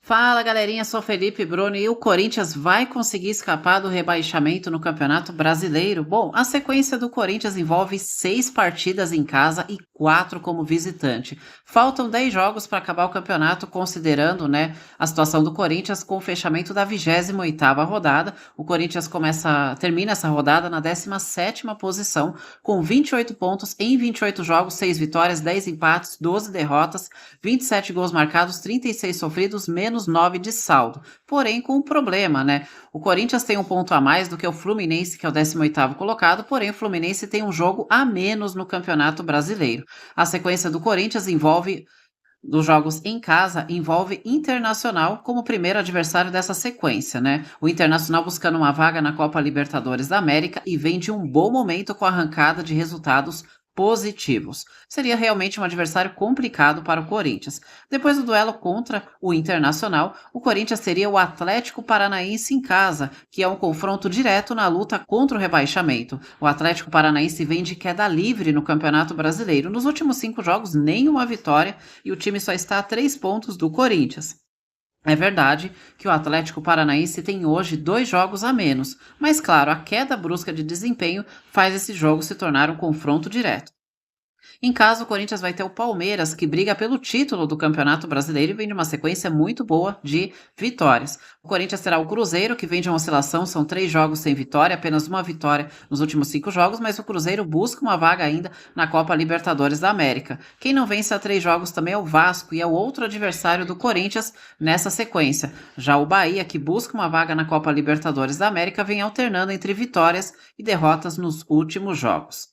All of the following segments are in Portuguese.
Fala galerinha, sou Felipe Bruno e o Corinthians vai conseguir escapar do rebaixamento no Campeonato Brasileiro? Bom, a sequência do Corinthians envolve 6 partidas em casa e 4 como visitante. Faltam 10 jogos para acabar o campeonato, considerando, a situação do Corinthians com o fechamento da 28ª rodada. O Corinthians termina essa rodada na 17ª posição, com 28 pontos em 28 jogos, 6 vitórias, 10 empates, 12 derrotas, 27 gols marcados, 36 sofridos, menos 9 de saldo. Porém, com um problema, né? O Corinthians tem um ponto a mais do que o Fluminense, que é o 18º colocado, porém o Fluminense tem um jogo a menos no Campeonato Brasileiro. A sequência do Corinthians dos jogos em casa, envolve Internacional como primeiro adversário dessa sequência, né? O Internacional buscando uma vaga na Copa Libertadores da América e vem de um bom momento com a arrancada de resultados positivos. Seria realmente um adversário complicado para o Corinthians. Depois do duelo contra o Internacional, o Corinthians teria o Atlético Paranaense em casa, que é um confronto direto na luta contra o rebaixamento. O Atlético Paranaense vem de queda livre no Campeonato Brasileiro. Nos últimos 5 jogos, nenhuma vitória e o time só está a 3 pontos do Corinthians. É verdade que o Atlético Paranaense tem hoje 2 jogos a menos, mas claro, a queda brusca de desempenho faz esse jogo se tornar um confronto direto. Em casa, o Corinthians vai ter o Palmeiras, que briga pelo título do Campeonato Brasileiro e vem de uma sequência muito boa de vitórias. O Corinthians terá o Cruzeiro, que vem de uma oscilação, são 3 jogos sem vitória, apenas uma vitória nos últimos 5 jogos, mas o Cruzeiro busca uma vaga ainda na Copa Libertadores da América. Quem não vence a 3 jogos também é o Vasco e é o outro adversário do Corinthians nessa sequência. Já o Bahia, que busca uma vaga na Copa Libertadores da América, vem alternando entre vitórias e derrotas nos últimos jogos.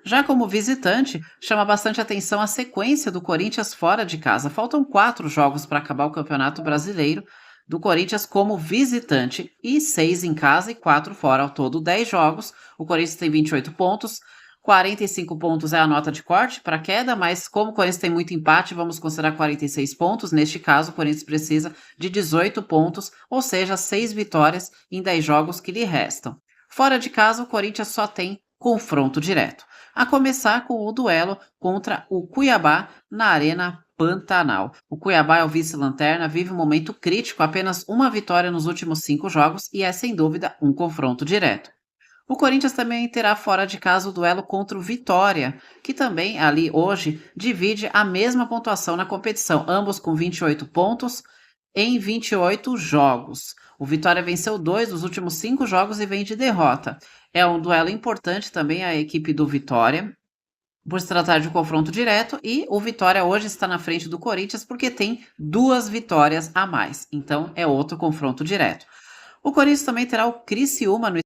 Já como visitante, chama bastante atenção a sequência do Corinthians fora de casa. Faltam 4 jogos para acabar o Campeonato Brasileiro do Corinthians como visitante e 6 em casa e 4 fora, ao todo 10 jogos. O Corinthians tem 28 pontos, 45 pontos é a nota de corte para queda, mas como o Corinthians tem muito empate, vamos considerar 46 pontos. Neste caso, o Corinthians precisa de 18 pontos, ou seja, 6 vitórias em 10 jogos que lhe restam. Fora de casa, o Corinthians só tem confronto direto. A começar com o duelo contra o Cuiabá na Arena Pantanal. O Cuiabá é o vice-lanterna, vive um momento crítico, apenas uma vitória nos últimos 5 jogos e é sem dúvida um confronto direto. O Corinthians também terá fora de casa o duelo contra o Vitória, que também ali hoje divide a mesma pontuação na competição, ambos com 28 pontos em 28 jogos. O Vitória venceu 2 dos últimos 5 jogos e vem de derrota. É um duelo importante também a equipe do Vitória, por se tratar de um confronto direto, e o Vitória hoje está na frente do Corinthians porque tem 2 vitórias a mais. Então é outro confronto direto. O Corinthians também terá o Criciúma no